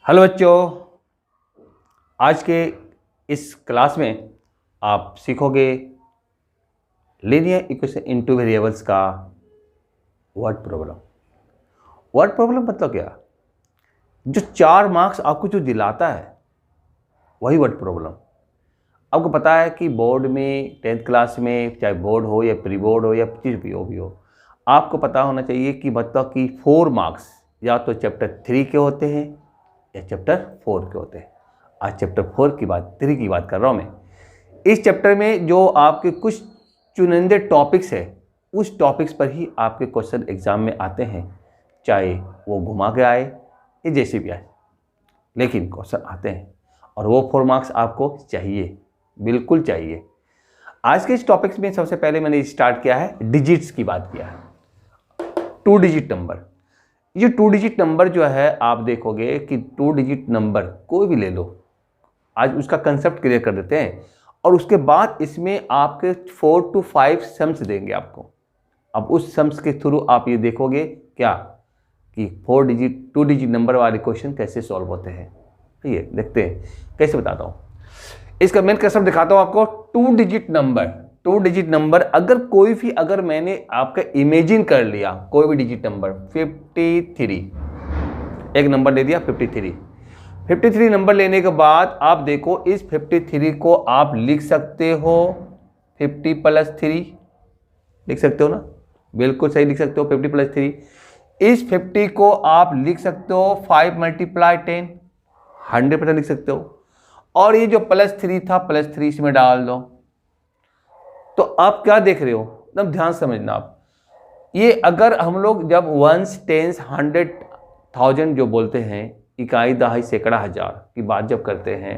Hello बच्चों, आज के इस क्लास में आप सीखोगे लीनियर इक्वेशन इनटू वेरिएबल्स का वर्ड प्रॉब्लम। वर्ड प्रॉब्लम मतलब क्या? जो 4 मार्क्स आपको जो दिलाता है वही वर्ड प्रॉब्लम। आपको पता है कि बोर्ड में 10th क्लास में चाहे बोर्ड हो या प्री बोर्ड हो या कुछ भी हो, आपको पता होना चाहिए कि मतलब कि 4 मार्क्स या तो चैप्टर 3 के होते हैं या चैप्टर 4 के होते हैं। आज चैप्टर 3 की बात कर रहा हूँ मैं। इस चैप्टर में जो आपके कुछ चुनिंदे टॉपिक्स है, उस टॉपिक्स पर ही आपके क्वेश्चन एग्जाम में आते हैं, चाहे वो घुमा के आए या जैसे भी आए, लेकिन क्वेश्चन आते हैं और वो 4 मार्क्स आपको चाहिए, बिल्कुल चाहिए। आज के इस टॉपिक्स में सबसे पहले मैंने स्टार्ट किया है डिजिट्स की बात किया है, 2 डिजिट नंबर। ये 2 डिजिट नंबर जो है आप देखोगे कि 2 डिजिट नंबर कोई भी ले लो, आज उसका कंसेप्ट क्लियर कर देते हैं और उसके बाद इसमें आपके 4 to 5 सम्स देंगे आपको। अब उस सम्स के थ्रू आप ये देखोगे क्या कि 2 डिजिट नंबर वाले क्वेश्चन कैसे सॉल्व होते हैं। तो ये देखते हैं कैसे बताता हूँ। इसका मेन कंसेप्ट दिखाता हूँ आपको। 2 डिजिट नंबर अगर मैंने आपका इमेजिन कर लिया कोई भी डिजिट नंबर 53, एक नंबर ले दिया 53 नंबर लेने के बाद आप देखो इस 53 को आप लिख सकते हो 50 + 3 लिख सकते हो ना, बिल्कुल सही लिख सकते हो 50 + 3। इस 50 को आप लिख सकते हो 5 × 10, 100% लिख सकते हो। और ये जो +3 था +3 इसमें डाल दो। तो आप क्या देख रहे हो, एकदम ध्यान समझना आप। ये अगर हम लोग जब 1s, 10s, 100, 1000 जो बोलते हैं, इकाई, दहाई, सैकड़ा, हजार की बात जब करते हैं,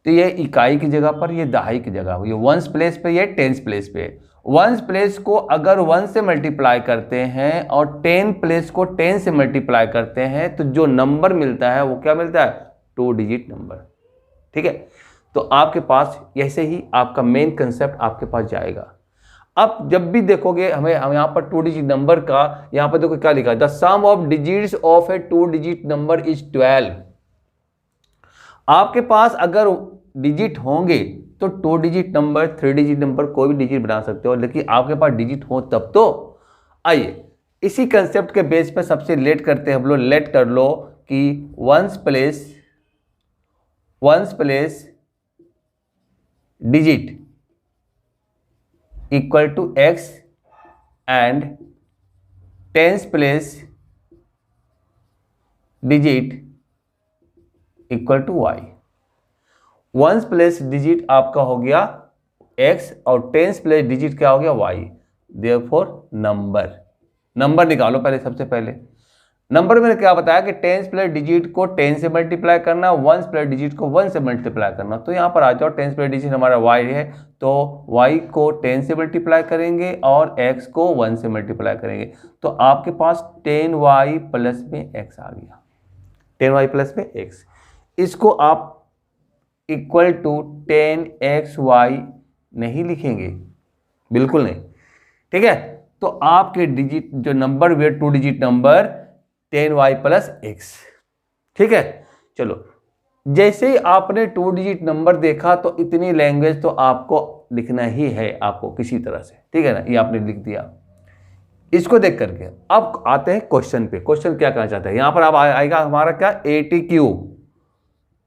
तो ये इकाई की जगह पर, ये दहाई की जगह, ये 1s प्लेस पे, ये 10s प्लेस पे। 1s प्लेस को अगर 1 से मल्टीप्लाई करते हैं और 10 प्लेस को 10 से मल्टीप्लाई करते हैं तो जो नंबर मिलता है वो क्या मिलता है? 2 डिजिट नंबर। ठीक है, तो आपके पास ऐसे ही आपका मेन कंसेप्ट आपके पास जाएगा। अब जब भी देखोगे हम यहाँ पर 2 डिजिट नंबर का, यहाँ पर देखो क्या लिखा है, the sum of digits of a 2 digit number is 12। आपके पास अगर डिजिट होंगे तो 2 डिजिट नंबर, 3 डिजिट नंबर, कोई भी डिजिट बना सकते हो, लेकिन आपके पास डिजिट हो तब तो। आइए इसी कंसेप्ट के बेस पर सबसे लेट करते हैं हम लोग। लेट कर लो कि 1s place digit equal to x and 10s place digit equal to y। 1s place digit आपका हो गया x और 10s प्लेस डिजिट क्या हो गया y। देयरफॉर नंबर निकालो पहले। सबसे पहले नंबर में क्या बताया कि 10s प्लेस डिजिट को 10 से मल्टीप्लाई करना, 1s प्लेस डिजिट को 1 से मल्टीप्लाई करना। तो यहाँ पर आ जाओ, 10s प्लेस डिजिट हमारा y है तो y को 10 से मल्टीप्लाई करेंगे और x को 1 से मल्टीप्लाई करेंगे। तो आपके पास 10y प्लस में x आ गया, 10y प्लस में x। इसको आप इक्वल टू 10xy नहीं लिखेंगे, बिल्कुल नहीं। ठीक है, तो आपके डिजिट जो नंबर हुए 2 digit number 10y plus x। ठीक है, चलो जैसे ही आपने 2 डिजिट नंबर देखा तो इतनी लैंग्वेज तो आपको लिखना ही है, आपको किसी तरह से। ठीक है ना, ये आपने लिख दिया। इसको देख करके अब आते हैं क्वेश्चन पे। क्वेश्चन क्या कहना चाहता है यहाँ पर? अब आएगा हमारा क्या, ATQ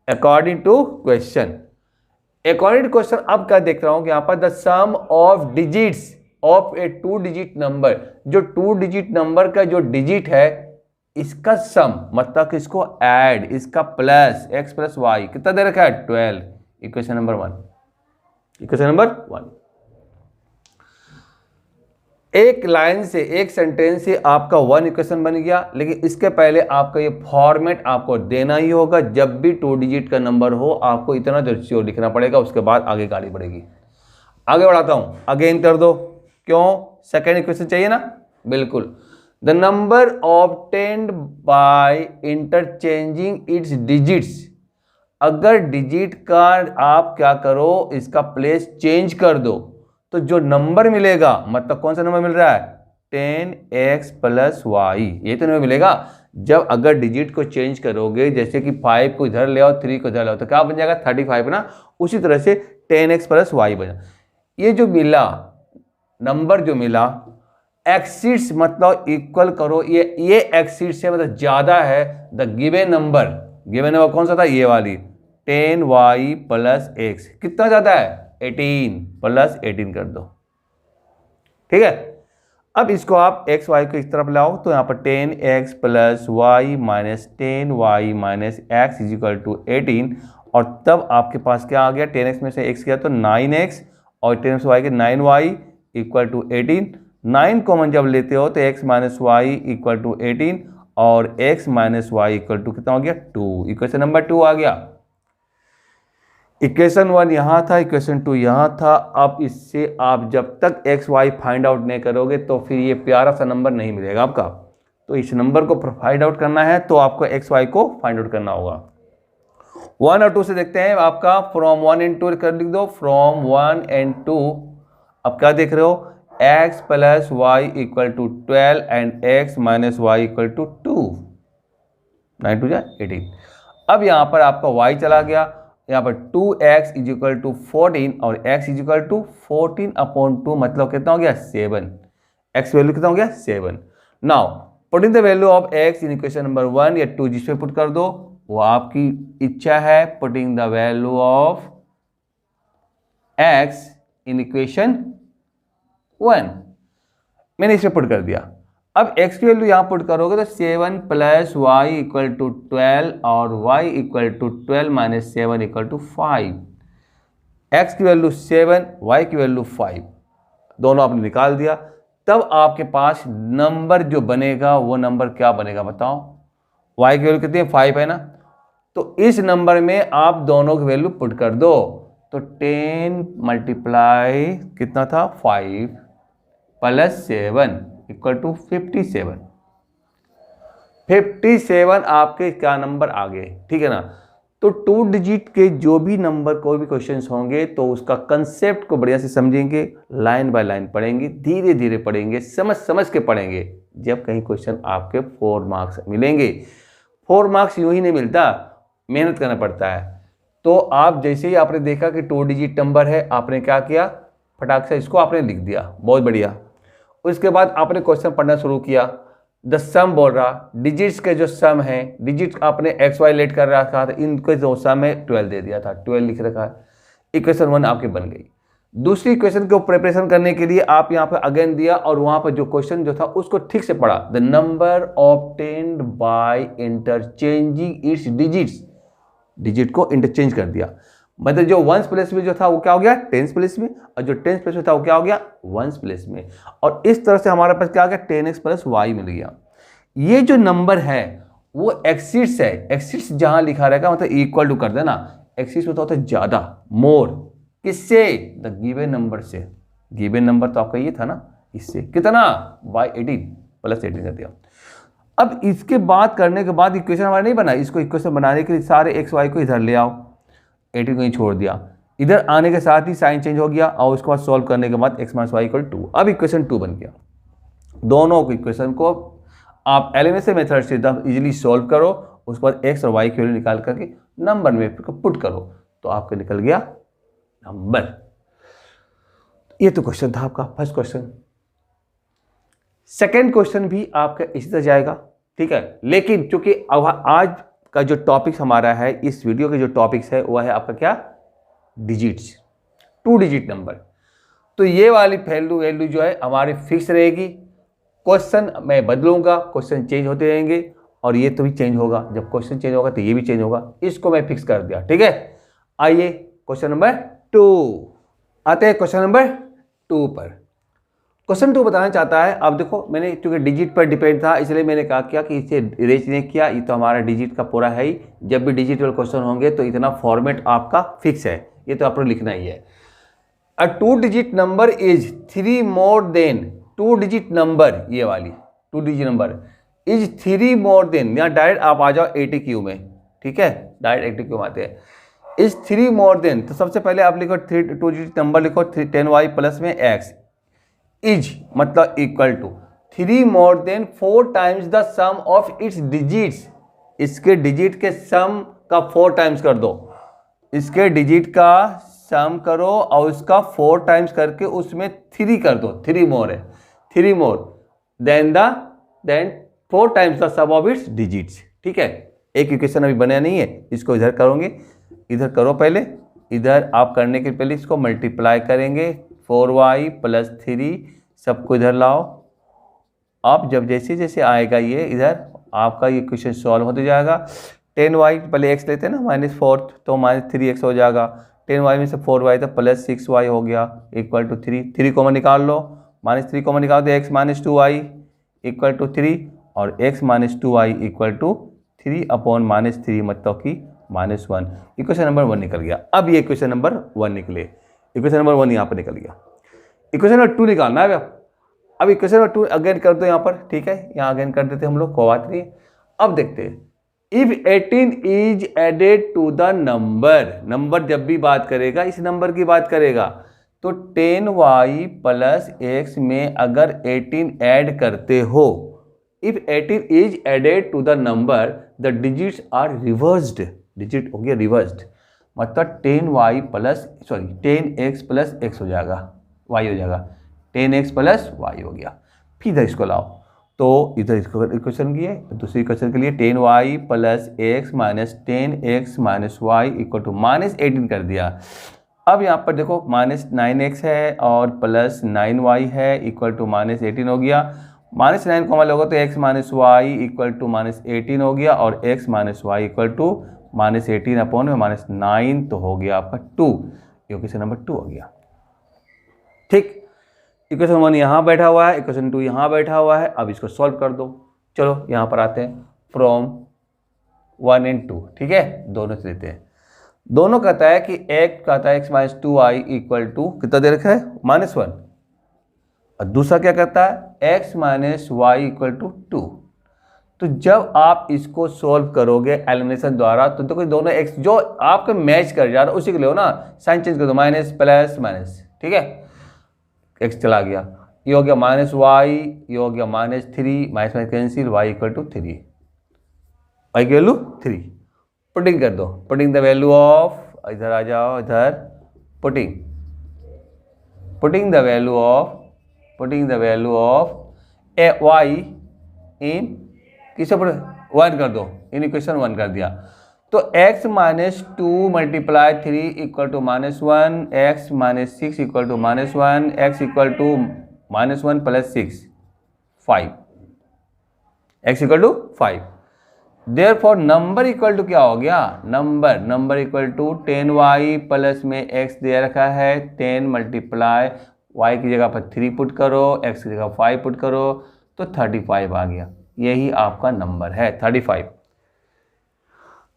according to question. According to question अब क्या देख रहा हूं कि यहाँ पर the sum of digits of a 2 digit number, जो 2 डिजिट नंबर का जो डिजिट है इसका सम, मतलब कि इसको ऐड, इसका प्लस x प्लस वाई कितना दे रखा है? 12। Equation number 1। एक लाइन से, एक सेंटेंस से आपका 1 इक्वेशन बन गया, लेकिन इसके पहले आपका ये फॉर्मेट आपको देना ही होगा। जब भी 2 डिजिट का नंबर हो आपको इतना जो लिखना पड़ेगा, उसके बाद आगे गाड़ी बढ़ेगी। आगे बढ़ाता हूं, अगेन कर दो। क्यों? सेकेंड इक्वेशन चाहिए ना, बिल्कुल। The number obtained by interchanging it's digits. अगर डिजिट का आप क्या करो, इसका प्लेस चेंज कर दो तो जो नंबर मिलेगा, मतलब कौन सा नंबर मिल रहा है? 10x प्लस वाई, ये तो नंबर मिलेगा। जब अगर डिजिट को चेंज करोगे, जैसे कि 5 को इधर ले आओ, 3 को इधर ले आओ, तो क्या बन जाएगा 35 ना। उसी तरह से 10x प्लस वाई बना। ये जो मिला नंबर जो मिला एक्सिड्स मतलब इक्वल करो, ये एक्सिड्स है मतलब ज्यादा है द गिवन नंबर कौन सा था, ये वाली 10y प्लस x कितना ज्यादा है 18 प्लस 18 कर दो, ठीक है। अब इसको आप x y को इस तरफ लाओ तो यहाँ पर 10x plus y minus 10y minus x is equal to 18, और तब आपके पास क्या आ गया, 10x में से x गया तो 9x और 10 y के 9y इक्वल टू 18। 9 कॉमन जब लेते हो तो x minus y equal to 18 और x minus y equal to कितना हो गया 2। इक्वेशन नंबर 2 आ गया। इक्वेशन 1 यहाँ था, इक्वेशन 2 यहाँ था। अब इससे आप जब तक एक्स वाई फाइंड आउट नहीं करोगे तो फिर ये प्यारा सा नंबर नहीं मिलेगा आपका। तो इस नंबर को फाइंड आउट करना है तो आपको एक्स वाई को फाइंड आउट करना होगा। 1 और 2 से देखते हैं आपका फ्रॉम 1 एंड 2 कर लिख दो, फ्रॉम 1 एंड 2। अब क्या देख रहे हो, x plus y equal to 12 and x minus y equal to 2, 9 2 18। अब यहाँ पर आपका y चला गया, यहाँ पर 2x इज इक्वल टू 14 और x is equal to 14 upon 2 मतलब कितना हो गया 7। x वैल्यू कितना हो गया 7। Now putting the value of x in equation number 1 या 2 जिसमें पुट कर दो वो आपकी इच्छा है। Putting the value of x in equation 1 मैंने इसमें पुट कर दिया। अब x की वैल्यू यहाँ पुट करोगे तो 7 प्लस वाई इक्वल टू 12 और y equal to 12 minus 7 equal to 5। x की वैल्यू 7, y की वैल्यू 5, दोनों आपने निकाल दिया। तब आपके पास नंबर जो बनेगा वो नंबर क्या बनेगा बताओ। y की वैल्यू कितनी है 5 है ना, तो इस नंबर में आप दोनों की वैल्यू पुट कर दो तो 10 मल्टीप्लाई कितना था 5 प्लस 7 इक्वल टू 57। 57 आपके क्या नंबर आ गए, ठीक है ना। तो 2 डिजिट के जो भी नंबर कोई भी क्वेश्चंस होंगे तो उसका कंसेप्ट को बढ़िया से समझेंगे, लाइन बाय लाइन पढ़ेंगे, धीरे धीरे पढ़ेंगे, समझ समझ के पढ़ेंगे। जब कहीं क्वेश्चन आपके 4 मार्क्स मिलेंगे, 4 मार्क्स यूं ही नहीं मिलता, मेहनत करना पड़ता है। तो आप जैसे ही आपने देखा कि 2 डिजिट नंबर है, आपने क्या किया फटाक से इसको आपने लिख दिया, बहुत बढ़िया। उसके बाद आपने क्वेश्चन पढ़ना शुरू किया, द सम बोल रहा, डिजिट्स के जो सम है, डिजिट आपने एक्स वाई लेट कर रखा था, इनके जो सम है 12 दे दिया था, 12 लिख रखा है। इक्वेशन 1 आपकी बन गई। दूसरी इक्वेशन को प्रिपरेशन करने के लिए आप यहाँ पे अगेन दिया और वहाँ पर जो क्वेश्चन जो था उसको ठीक से पढ़ा। The number obtained by interchanging it's digits, digit को इंटरचेंज कर दिया, मतलब जो 1s प्लेस में जो था वो क्या हो गया 10s प्लेस में, और जो 10s प्लेस में था वो क्या हो गया 1s प्लेस में। और इस तरह से हमारे पास क्या आ गया 10x प्लस वाई मिल गया। ये जो नंबर है वो एक्सिड्स है, एक्सिड्स जहां लिखा रहेगा मतलब इक्वल टू कर देना, एक्सिड्स में तो होता है ज्यादा, मोर, किससे द गिवन नंबर से। गिवन नंबर तो आपका ये था ना, इससे कितना बाय 18 प्लस 18 कर दिया। अब इसके बाद करने के बाद इक्वेशन हमारा नहीं बना, इसको इक्वेशन बनाने के लिए सारे एक्स वाई को इधर ले आओ, 18 को ही छोड़ दिया, इधर आने के साथ ही साइन चेंज हो गया और उसके बाद सॉल्व करने के बाद x माइनस वाई इक्वल 2। अब इक्वेशन 2 बन गया। दोनों इक्वेशन को आप एलिमिनेशन मेथड से इजीली सॉल्व करो, उसके बाद x और y की वैल्यू निकाल करके नंबर में पुट करो तो आपका निकल गया नंबर। ये तो क्वेश्चन था आपका फर्स्ट क्वेश्चन। सेकेंड क्वेश्चन भी आपका इसी तरह जाएगा, ठीक है। लेकिन चूंकि आज का जो टॉपिक हमारा है, इस वीडियो के जो टॉपिक्स है वह है आपका क्या डिजिट्स, 2 डिजिट नंबर। तो ये वाली वैल्यू जो है हमारी फिक्स रहेगी। क्वेश्चन मैं बदलूंगा, क्वेश्चन चेंज होते रहेंगे और ये तो भी चेंज होगा, जब क्वेश्चन चेंज होगा तो ये भी चेंज होगा, इसको मैं फिक्स कर दिया, ठीक है। आइए क्वेश्चन नंबर 2 आते हैं। क्वेश्चन नंबर 2 पर क्वेश्चन 2 बताना चाहता है। अब देखो मैंने क्योंकि डिजिट पर डिपेंड था इसलिए मैंने कहा क्या कि इसे इरेज नहीं किया, ये तो हमारा डिजिट का पूरा है ही। जब भी डिजिटल क्वेश्चन होंगे तो इतना फॉर्मेट आपका फिक्स है, ये तो आपको लिखना ही है। अ 2 digit number is 3 more then 2 digit number, ये वाली 2 digit number is 3 more then, यहाँ डायरेक्ट आप आ जाओ 80Q में, ठीक है, डायरेक्ट 80Q में आते हैं। इज 3 मोर देन, तो सबसे पहले आप लिखो 2 डिजिट नंबर लिखो 10y प्लस में x, इज मतलब equal to 3 more than 4 times the sum of its digits. इसके डिजिट के सम का 4 टाइम्स कर दो, इसके डिजिट का सम करो और उसका 4 टाइम्स करके उसमें 3 कर दो, 3 मोर है, 3 more than 4 times the sum of its digits. ठीक है, एक इक्वेशन अभी बना नहीं है, इसको इधर करोगे, इधर करो पहले, इधर आप करने के पहले इसको मल्टीप्लाई करेंगे 4y + 3, सबको इधर लाओ। आप जब जैसे जैसे आएगा ये इधर आपका ये क्वेश्चन सॉल्व होते जाएगा। 10y पहले x लेते हैं ना -4 तो -3x हो जाएगा, 10y में से 4y तो +6y हो गया इक्वल टू 3, 3 कॉमन निकाल लो, -3 कॉमन निकाल दो, x - 2y इक्वल टू 3 और x - 2y इक्वल टू 3/-3 मतलब कि -1। इक्वेशन नंबर 1 निकल गया। अब ये इक्वेशन नंबर 1 निकले, इक्वेशन नंबर 1 यहाँ पर निकल गया। इक्वेशन नंबर 2 निकालना है अब इक्वेशन नंबर 2 अगेन कर दो यहाँ पर। ठीक है, यहाँ अगेन कर देते हम लोग, कोई बात नहीं। अब देखते हैं, if 18 is added to the number जब भी बात करेगा इस नंबर की बात करेगा, तो 10y + x में अगर 18 ऐड करते हो, if 18 is added to the number the digits are reversed, digit हो गया रिवर्स्ड, मतलब 10x + x हो जाएगा, y हो जाएगा, 10x + y हो गया। फिर इधर इसको लाओ, तो इधर इसको इक्वेशन किए, दूसरी इक्वेशन के लिए 10y + x - 10x - y equal to -18 कर दिया। अब यहाँ पर देखो -9x है और +9y है इक्वल टू -18 हो गया, -9 कॉमन लोगे तो x - y इक्वल टू -18 हो गया और x - y इक्वल टू -18/9 तो हो गया आपका 2, इक्वेशन नंबर 2 हो गया। ठीक, इक्वेशन 1 यहाँ बैठा हुआ है, इक्वेशन 2 यहाँ बैठा हुआ है। अब इसको सॉल्व कर दो। चलो यहाँ पर आते हैं, फ्रॉम 1 and 2। ठीक है, दोनों से लेते हैं। दोनों कहता है कि एक कहता है x - 2y इक्वल टू कितना दे रखा है -1, और दूसरा क्या कहता है x - y इक्वल टू 2। तो जब आप इसको सॉल्व करोगे एलिमिनेशन द्वारा तो देखो दोनों x जो आपका मैच कर जा रहा है उसी के लिए हो ना, साइन चेंज कर दो, माइनस प्लस माइनस। ठीक है, x चला गया, ये हो गया -y, ये हो गया -3, minus cancel, y equal to 3, y की वैल्यू 3। पुटिंग कर दो, पुटिंग द वैल्यू ऑफ, इधर आ जाओ, इधर putting the value of y इन किसे 1 कर दो, इन इक्वेशन 1 कर दिया। तो x - 2 × 3 equal to -1, x - 6 equal to -1, x equal to -1 + 6 5, x equal to 5। Therefore number equal to क्या हो गया, number equal to 10y plus में x दे रखा है, 10 मल्टीप्लाई y की जगह पर 3 पुट करो, x की जगह 5 पुट करो तो 35 आ गया। यही आपका नंबर है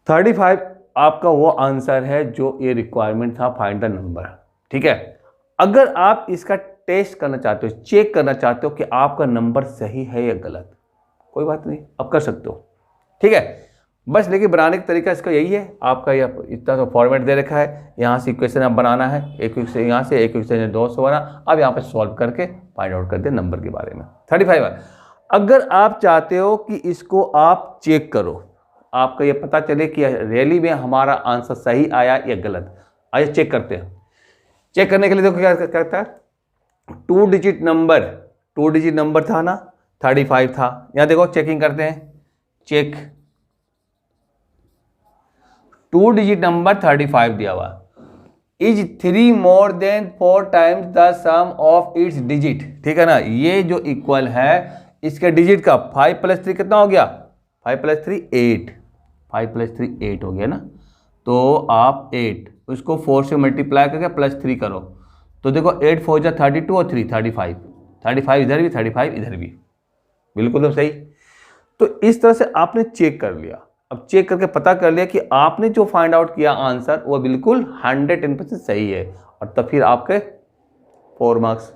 35 आपका वो आंसर है जो ये रिक्वायरमेंट था, फाइंड द नंबर। ठीक है, अगर आप इसका टेस्ट करना चाहते हो, चेक करना चाहते हो कि आपका नंबर सही है या गलत, कोई बात नहीं, आप कर सकते हो। ठीक है, बस लेकिन बनाने का तरीका इसका यही है, आपका ये इतना तो फॉर्मेट दे रखा है, यहाँ से इक्वेशन आप बनाना है, एक इक्वेशन यहाँ से, एक इक्वेशन 2 से बना, अब यहाँ पे सॉल्व करके फाइंड आउट कर दे नंबर के बारे में। 35 है। अगर आप चाहते हो कि इसको आप चेक करो, आपका ये पता चले कि रियली में हमारा आंसर सही आया या गलत, आइए चेक करते हैं। चेक करने के लिए देखो क्या करता है, 2 डिजिट नंबर था ना, 35 था, यहाँ देखो चेकिंग करते हैं, चेक 2 डिजिट नंबर 35 दिया हुआ, is 3 more than 4 times the sum of its digit. ठीक है ना, ये जो इक्वल है इसके डिजिट का 5 + 3 कितना हो गया, 5 + 3 8, 5 + 3 8 हो गया ना, तो आप 8 उसको 4 से मल्टीप्लाई करके +3 करो, तो देखो 8 4 जा 32 और 3 35 इधर भी 35 इधर भी, बिल्कुल तो सही। तो इस तरह से आपने चेक कर लिया। अब चेक करके पता कर लिया कि आपने जो फाइंड आउट किया आंसर वो बिल्कुल 110% सही है, और तब फिर आपके 4 मार्क्स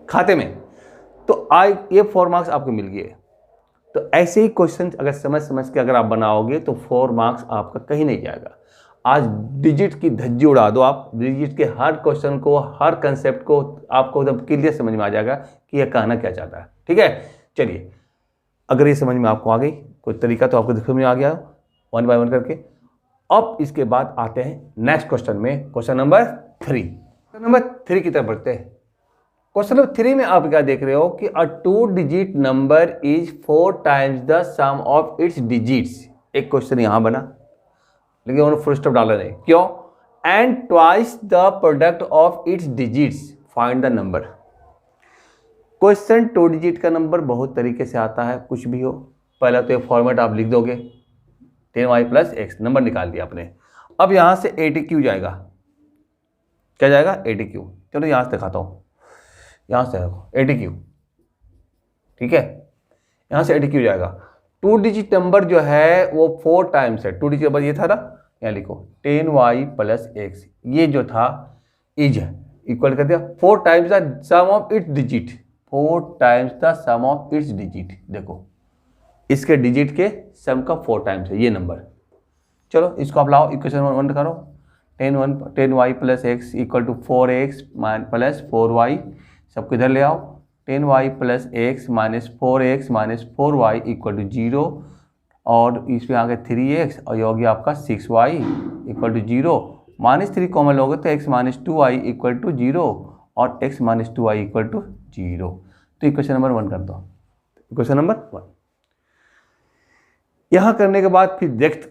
खाते में, तो ये 4 मार्क्स आपको मिल गए। तो ऐसे ही क्वेश्चन अगर समझ के अगर आप बनाओगे तो 4 मार्क्स आपका कहीं नहीं जाएगा। आज डिजिट की धज्जी उड़ा दो आप, डिजिट के हर क्वेश्चन को, हर कंसेप्ट को आपको एकदम क्लियर समझ में आ जाएगा कि यह कहना क्या चाहता है। ठीक है, चलिए, अगर ये समझ में आपको आ गई कोई तरीका तो आपको दिखने में आ गया वन बाय वन करके। अब इसके बाद आते हैं नेक्स्ट क्वेश्चन में, क्वेश्चन नंबर 3। क्वेश्चन नंबर 3 की तरफ बढ़ते हैं। क्वेश्चन नंबर 3 में आप क्या देख रहे हो कि a 2 digit number is 4 times the sum of its digits. एक क्वेश्चन यहां बना, लेकिन उन्होंने फुल स्टॉप डाला नहीं, क्यों? And twice the product of its digits, find the number. Question 2 digit का नंबर बहुत तरीके से आता है, कुछ भी हो। पहला तो एक फॉर्मेट आप लिख दोगे, 10y + x, नंबर निकाल दिया आपने। अब यहां से ATQ जाएगा, क्या जाएगा? ATQ। चलो यहां से दिखाता हूं, यहां से देखो ATQ, ठीक है, यहां से ATQ जाएगा। 2 डिजिट नंबर जो है वो 4 टाइम्स है। 2 डिजिट नंबर ये था ना, यहाँ लिखो 10y + x, ये जो था इज इक्वल कर दिया 4 times the sum of its digit, 4 times the sum of its digit. देखो इसके डिजिट के सम का 4 टाइम्स है ये नंबर। चलो इसको आप लाओ, इक्वेशन 1 करो, 10y + x = 4x + 4y, सबको इधर ले आओ। 10y + x - 4x - 4y = 0, और इसमें आ गया 3x, और ये हो गया आपका 6y = 0। -3 कॉमन लोगे तो x - 2y = 0, और x - 2y = 0। तो इक्वेशन नंबर 1 कर दो, इक्वेशन नंबर 1। यहाँ करने के बाद फिर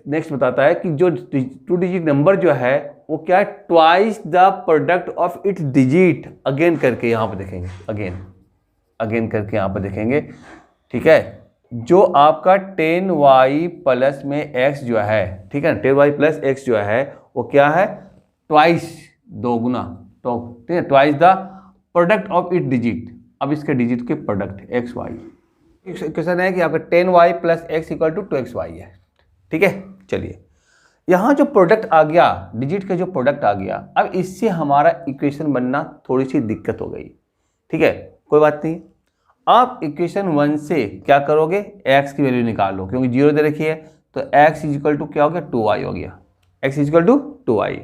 नेक्स्ट बताता है कि जो 2 डिजिट नंबर जो है वो क्या है? Twice the product of its digit. Again करके यहाँ पर देखेंगे, अगेन करके यहाँ पर देखेंगे, ठीक है। जो आपका 10y प्लस में x जो है, ठीक है, 10y + x जो है वो क्या है? ट्वाइस, दोगुना, तो ठीक है, twice the product of it digit. अब इसके डिजिट के प्रोडक्ट x y, क्वेश्चन है कि आपका 10y + x = 2xy है, ठीक है। चलिए यहाँ जो प्रोडक्ट आ गया, डिजिट का जो प्रोडक्ट आ गया, अब इससे हमारा इक्वेशन बनना थोड़ी सी दिक्कत हो गई, ठीक है, कोई बात नहीं। आप इक्वेशन 1 से क्या करोगे? x की वैल्यू निकाल लो, क्योंकि 0 दे रखी है, तो x = क्या हो गया? 2y हो गया, x = 2y।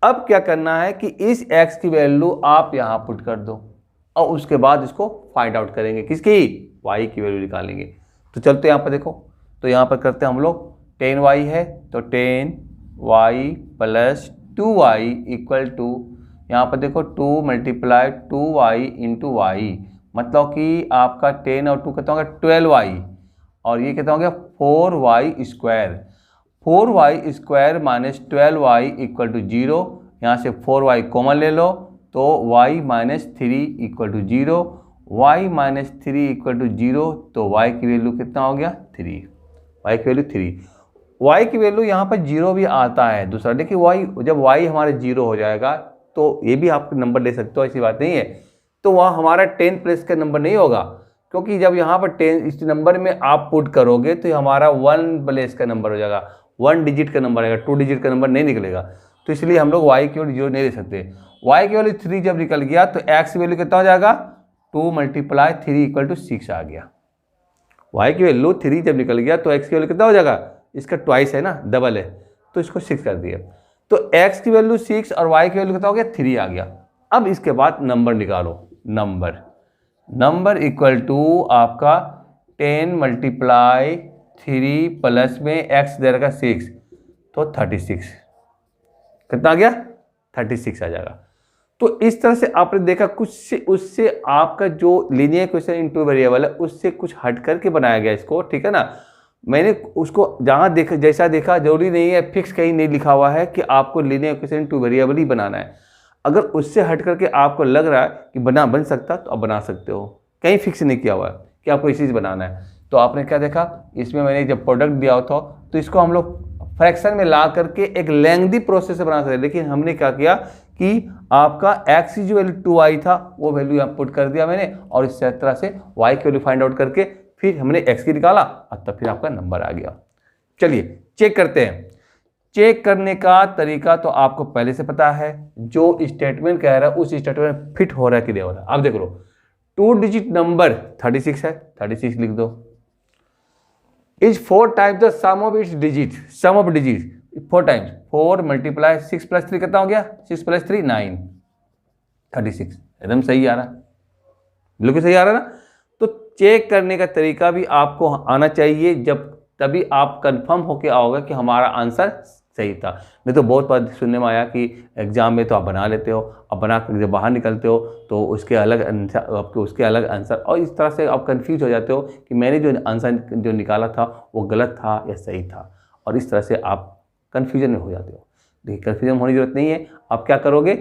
अब क्या करना है कि इस x की वैल्यू आप यहाँ पुट कर दो, और उसके बाद इसको फाइंड आउट करेंगे, किसकी? y की वैल्यू निकालेंगे। तो चलते यहाँ पर देखो, तो यहाँ पर करते हैं हम लोग, 10y है तो 10y + 2y = यहाँ पर देखो 2 × 2y × y, मतलब कि आपका 10 और 2 कितना होगा? 12y, और ये कितना हो गया? 4y²। 4y² - 12y = 0। यहाँ से 4y कॉमन ले लो, तो y - 3 = 0, y - 3 = 0, तो y की वैल्यू कितना हो गया? 3, y की वैल्यू 3। y की वैल्यू यहाँ पर 0 भी आता है दूसरा, देखिए y, जब y हमारे 0 हो जाएगा तो ये भी आप नंबर ले सकते हो, ऐसी बात नहीं है। तो वहाँ हमारा 10 प्लस का नंबर नहीं होगा, क्योंकि जब यहाँ पर 10 इस नंबर में आप पुट करोगे तो हमारा 1 प्लस का नंबर हो जाएगा, 1 डिजिट का नंबर आएगा, 2 डिजिट का नंबर नहीं निकलेगा। तो इसलिए हम लोग y की वैल्यू 0 नहीं ले सकते। y की वैल्यू 3 जब निकल गया तो x की वैल्यू कितना हो जाएगा? 2 × 3 = 6 आ गया। y की वैल्यू 3 जब निकल गया तो x की वैल्यू कितना हो जाएगा? इसका ट्वाइस है ना, डबल है, तो इसको 6 कर दिया, तो x की वैल्यू 6 और y की वैल्यू कितना हो गया? 3 आ गया। अब इसके बाद नंबर निकालो, नंबर = आपका 10 × 3 प्लस में x दे रखा 6, तो 36, कितना आ गया? 36 आ जाएगा। तो इस तरह से आपने देखा, कुछ से उससे आपका जो लीनियर इक्वेशन इन 2 वेरिएबल है उससे कुछ हट करके बनाया गया इसको, ठीक है ना। मैंने उसको जहाँ देखा, जैसा देखा, जरूरी नहीं है फिक्स कहीं नहीं लिखा हुआ है कि आपको लीनियर इक्वेशन इन 2 वेरिएबल ही बनाना है। अगर उससे हट करके आपको लग रहा है कि बन सकता, तो आप बना सकते हो, कहीं फिक्स नहीं किया हुआ है कि आपको इसी से बनाना है। तो आपने क्या देखा, इसमें मैंने जब प्रोडक्ट दिया था तो इसको हम लोग फ्रैक्शन में ला करके एक लेंथी प्रोसेस से बना सकते, लेकिन हमने क्या किया कि आपका x की जो वैल्यू 2y था वो वैल्यू यहाँ पुट कर दिया मैंने, और इस तरह से y की वैल्यू फाइंड आउट करके फिर हमने x की निकाला, और तब फिर आपका नंबर आ गया। चलिए चेक करते हैं। चेक करने का तरीका तो आपको पहले से पता है, जो स्टेटमेंट कह रहा है उस स्टेटमेंट फिट हो रहा है कि नहीं हो रहा है। अब देख लो, 2 डिजिट नंबर 36 है, 36 लिख दो, is 4 times the sum of its digit, sum of digit 4 times 4 multiply 6 plus 3 कितना हो गया, 6 प्लस 3 9, 36। एकदम सही आ रहा है, बिल्कुल सही आ रहा है ना। तो चेक करने का तरीका भी आपको आना चाहिए, जब तभी आप कंफर्म होके आओगे कि हमारा आंसर सही था। नहीं तो बहुत बार सुनने में आया कि एग्जाम में तो आप बना लेते हो, अब बना कर जब बाहर निकलते हो तो उसके अलग आंसर, आपके उसके अलग आंसर, और इस तरह से आप कंफ्यूज हो जाते हो कि मैंने जो आंसर जो निकाला था वो गलत था या सही था, और इस तरह से आप कन्फ्यूजन में हो जाते हो। देखिए, कन्फ्यूजन होने की जरूरत नहीं है। आप क्या करोगे,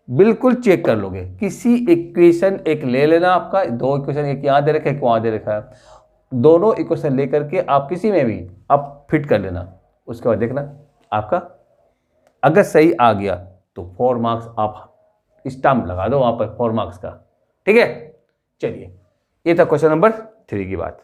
बिल्कुल चेक कर लोगे। किसी इक्वेशन एक ले लेना, आपका 2 इक्वेशन, एक यहाँ दे रखा है एक वहाँ दे रखा है, दोनों इक्वेशन लेकर के आप किसी में भी आप फिट कर लेना। उसके बाद देखना आपका अगर सही आ गया तो 4 मार्क्स आप स्टाम्प लगा दो वहाँ पर 4 मार्क्स का, ठीक है। चलिए, ये था क्वेश्चन नंबर 3 की बात।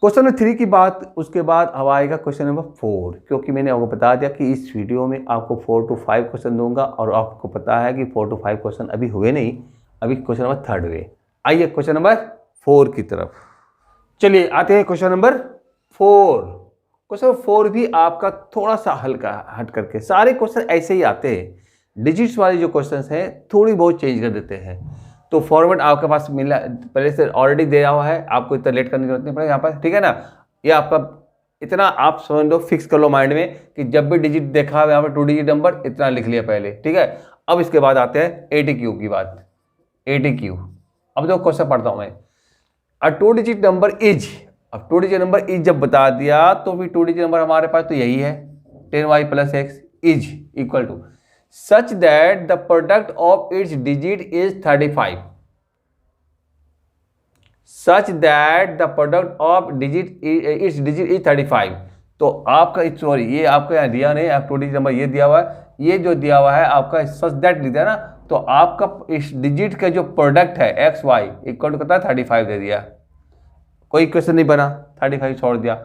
क्वेश्चन नंबर 3 की बात, उसके बाद अब आएगा क्वेश्चन नंबर 4, क्योंकि मैंने आपको बता दिया कि इस वीडियो में आपको 4 to 5 क्वेश्चन दूंगा, और आपको पता है कि 4 to 5 क्वेश्चन अभी हुए नहीं, अभी क्वेश्चन नंबर 3 हुए। आइए क्वेश्चन नंबर 4 की तरफ चलिए, आते हैं क्वेश्चन नंबर 4। क्वेश्चन 4 भी आपका थोड़ा सा हल्का हट करके, सारे क्वेश्चन ऐसे ही आते हैं। डिजिट्स वाले जो क्वेश्चन हैं थोड़ी बहुत चेंज कर देते हैं। तो फॉर्मेट आपके पास मिला, पहले से ऑलरेडी दिया हुआ है, आपको इतना लेट करने की जरूरत नहीं पड़ेगी यहाँ पर, ठीक है ना। ये आपका इतना आप समझ लो, फिक्स कर लो माइंड में कि जब भी डिजिट देखा है यहाँ पर 2 डिजिट नंबर, इतना लिख लिया पहले, ठीक है। अब इसके बाद आते हैं ATQ की बात। ATQ, अब जो क्वेश्चन पढ़ता हूँ मैं, अ 2 डिजिट नंबर इज, अब 2 डिजिट नंबर इज जब बता दिया तो भी 2 डिजिट नंबर हमारे पास तो यही है, 10y + x is equal to such that the product of its digit is 35, such that the product of digit its digit is 35। तो आपका, सॉरी ये आपका यहाँ दिया नहीं, आप 2 डिजिट नंबर ये दिया हुआ है, ये जो दिया हुआ है आपका सच दैट दिया ना, तो आपका इस डिजिट का जो प्रोडक्ट है xy इक्वल टू कितना 35 दे दिया, कोई क्वेश्चन नहीं बना, 35 छोड़ दिया।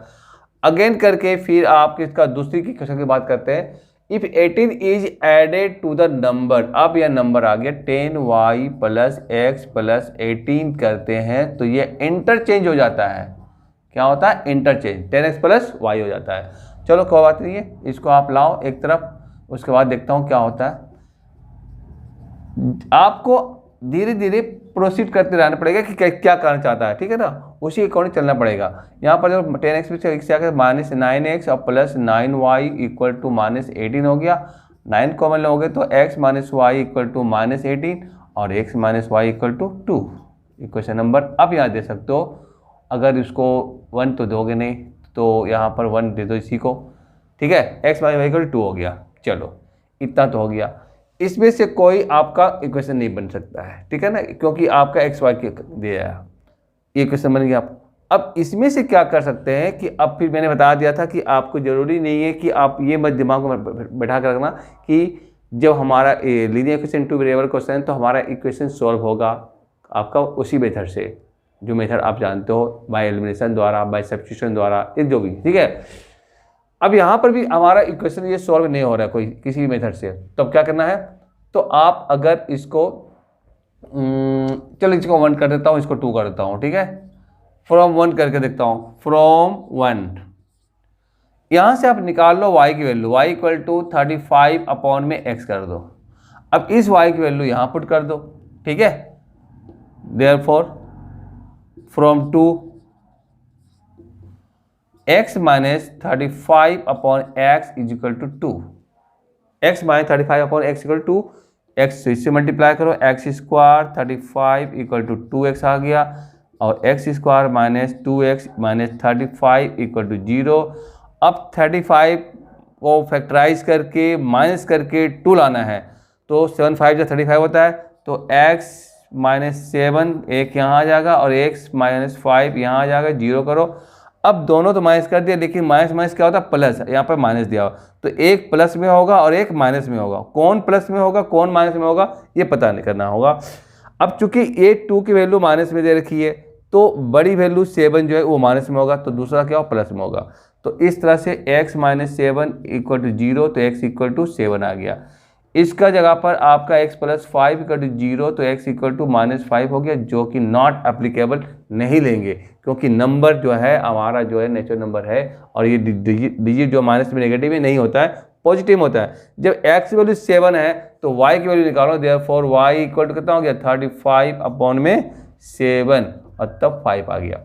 अगेन करके फिर आप इसका दूसरी की क्वेश्चन की बात करते हैं। If 18 is added to the number, अब यह नंबर आ गया 10y + x + 18 करते हैं तो ये इंटरचेंज हो जाता है। क्या होता है, इंटरचेंज, 10x + y हो जाता है। चलो कोई बात नहीं है, इसको आप लाओ एक तरफ, उसके बाद देखता हूँ क्या होता है। आपको धीरे धीरे प्रोसीड करते रहना पड़ेगा कि क्या करना चाहता है, ठीक है ना, उसी अकॉर्डिंग चलना पड़ेगा। यहाँ पर जो 10x से आकर -9x और +9y इक्वल टू -18 हो गया, 9 कॉमन लोगे तो x - y इक्वल टू -18 और x - y equal to 2। Equation number अब यहाँ दे सकते हो, अगर इसको 1 तो दोगे नहीं तो यहाँ पर 1 दे दो इसी को, ठीक है। x - y इक्वल टू 2 हो गया, चलो इतना तो हो गया। इसमें से कोई आपका इक्वेशन नहीं बन सकता है, ठीक है ना, क्योंकि आपका x y दिया है, ये इक्वेशन बन गया। अब इसमें से क्या कर सकते हैं कि अब फिर मैंने बता दिया था कि आपको ज़रूरी नहीं है कि आप ये मत दिमाग में बैठा कर रखना कि जब हमारा linear equation two variable question तो हमारा इक्वेशन सॉल्व होगा आपका उसी मेथड से, जो मेथड आप जानते हो, बाय एलिमिनेशन द्वारा, बाय सब्स्टिट्यूशन द्वारा, ये जो भी, ठीक है। अब यहाँ पर भी हमारा इक्वेशन ये सॉल्व नहीं हो रहा है कोई किसी भी मेथड से, तो अब क्या करना है, तो आप अगर इसको चलो इसको 1 कर देता हूँ, इसको 2 कर देता हूँ, ठीक है। फ्रॉम 1 करके देखता हूँ, फ्रॉम 1 यहाँ से आप निकाल लो y की value, y equal to 35 upon में x कर दो। अब इस y की वैल्यू यहाँ पुट कर दो, ठीक है। Therefore from 2 x - 35 upon x is equal to 2, x - 35 upon x equal to x इससे मल्टीप्लाई करो, x² 35 इक्वल टू 2x आ गया, और x² - 2x - 35 इक्वल टू 0। अब 35 को फैक्टराइज करके माइनस करके 2 लाना है, तो 7 5 जो 35 होता है, तो x - 7 एक यहाँ आ जाएगा और x - 5 यहाँ आ जाएगा, 0 करो। अब दोनों तो माइनस कर दिया, लेकिन माइनस क्या होता है, प्लस, यहाँ पर माइनस दिया हुआ, तो एक प्लस में होगा और एक माइनस में होगा। कौन प्लस में होगा कौन माइनस में होगा ये पता नहीं करना होगा। अब चूंकि ये 2 की वैल्यू माइनस में दे रखी है, तो बड़ी वैल्यू 7 जो है वो माइनस में होगा, तो दूसरा क्या हो, प्लस में होगा। तो इस तरह से x - 7 इक्वल टू 0, तो x इक्वल टू 7 आ गया। इसका जगह पर आपका x प्लस 5 इक्वल टू 0, तो x इक्वल टू -5 हो गया, जो कि नॉट एप्लीकेबल नहीं लेंगे, क्योंकि नंबर जो है हमारा जो है नेचुरल नंबर है, और ये डिजिट जो माइनस में नेगेटिव में नहीं होता है, पॉजिटिव होता है। जब x की वैल्यू 7 है तो y की वैल्यू निकालो, देयरफॉर y इक्वल टू कितना हो गया 35/7, और तब 5 आ गया।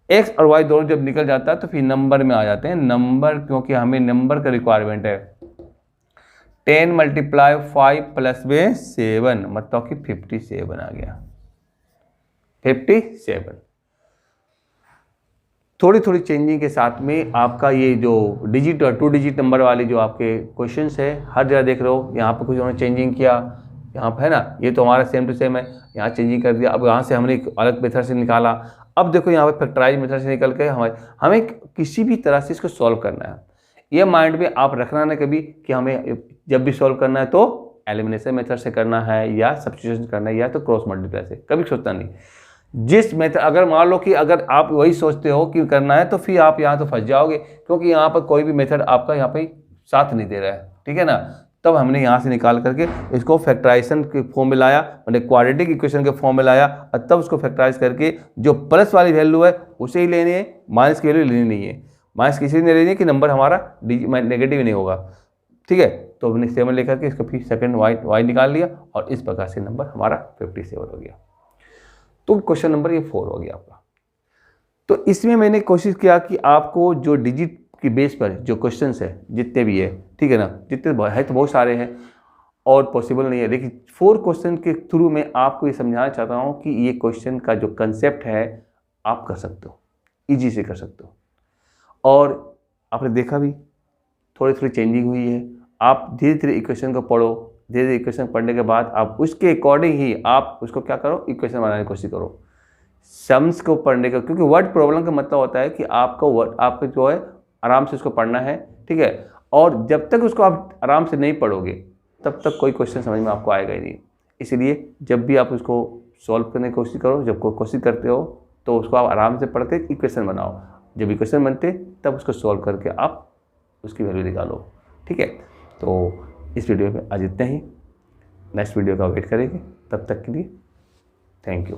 x और y दोनों जब निकल जाता है तो फिर नंबर में आ जाते हैं। नंबर, क्योंकि हमें नंबर का रिक्वायरमेंट है। 10 मल्टीप्लाई 5 प्लस में 7, मतलब कि 57 आ गया, 57। थोड़ी थोड़ी चेंजिंग के साथ में आपका ये जो डिजिट और 2 डिजिट नंबर वाले जो आपके क्वेश्चंस है, हर जगह देख रहे हो, यहाँ पर कुछ उन्होंने चेंजिंग किया, यहाँ पर है ना, ये तो हमारा सेम टू सेम है, यहाँ चेंजिंग कर दिया। अब यहाँ से हमने एक अलग मेथड से निकाला। अब देखो यहाँ पे फैक्टराइज मेथड से निकल के हमें किसी भी तरह से इसको सॉल्व करना है। ये माइंड में आप रखना ना कभी कि हमें जब भी सॉल्व करना है तो एलिमिनेशन मेथड से करना है, या सब्स्टिट्यूशन करना है, या तो क्रॉस मल्टीप्लाई से, कभी सोचना नहीं। जिस मेथड, अगर मान लो कि अगर आप वही सोचते हो कि करना है, तो फिर आप यहाँ तो फंस जाओगे, क्योंकि यहाँ पर कोई भी मेथड आपका यहाँ पे साथ नहीं दे रहा है, ठीक है ना। तब हमने यहाँ से निकाल करके इसको फैक्टराइजेशन के फॉर्म में लाया, मतलब क्वाड्रेटिक इक्वेशन के फॉर्म में लाया, और तब उसको फैक्टराइज करके जो प्लस वाली वैल्यू है उसे ही लेनी है, माइनस की वैल्यू लेनी नहीं है। माइनस किसी नहीं लेनी है कि नंबर हमारा नेगेटिव नहीं होगा, ठीक है। तो हमने 7 लेकर के इसका फिर सेकंड y निकाल लिया, और इस प्रकार से नंबर हमारा 57 हो गया। तो क्वेश्चन नंबर ये 4 हो गया आपका। तो इसमें मैंने कोशिश किया कि आपको जो डिजिट की बेस पर जो क्वेश्चंस है जितने भी है, ठीक है ना, जितने है तो बहुत सारे हैं और पॉसिबल नहीं है, लेकिन 4 क्वेश्चन के थ्रू मैं आपको ये समझाना चाहता हूँ कि ये क्वेश्चन का जो कंसेप्ट है आप कर सकते हो, ईजी से कर सकते हो। और आपने देखा भी थोड़ी थोड़ी चेंजिंग हुई है। आप धीरे धीरे इक्वेशन को पढ़ो, धीरे धीरे इक्वेशन पढ़ने के बाद आप उसके अकॉर्डिंग ही आप उसको क्या करो, इक्वेशन बनाने की कोशिश करो, सम्स को पढ़ने का, क्योंकि वर्ड प्रॉब्लम का मतलब होता है कि आपको वर्ड आपको जो है आराम से उसको पढ़ना है, ठीक है। और जब तक उसको आप आराम से नहीं पढ़ोगे तब तक कोई क्वेश्चन समझ में आपको आएगा ही नहीं। इसलिए जब भी आप उसको सॉल्व करने की कोशिश करो, जब कोशिश करते हो तो उसको आप आराम से पढ़ के इक्वेशन बनाओ, जब इक्वेशन बनते तब उसको सॉल्व करके आप उसकी वैल्यू निकालो, ठीक है। तो इस वीडियो में आज इतना ही, नेक्स्ट वीडियो का वेट करेंगे, तब तक के लिए थैंक यू।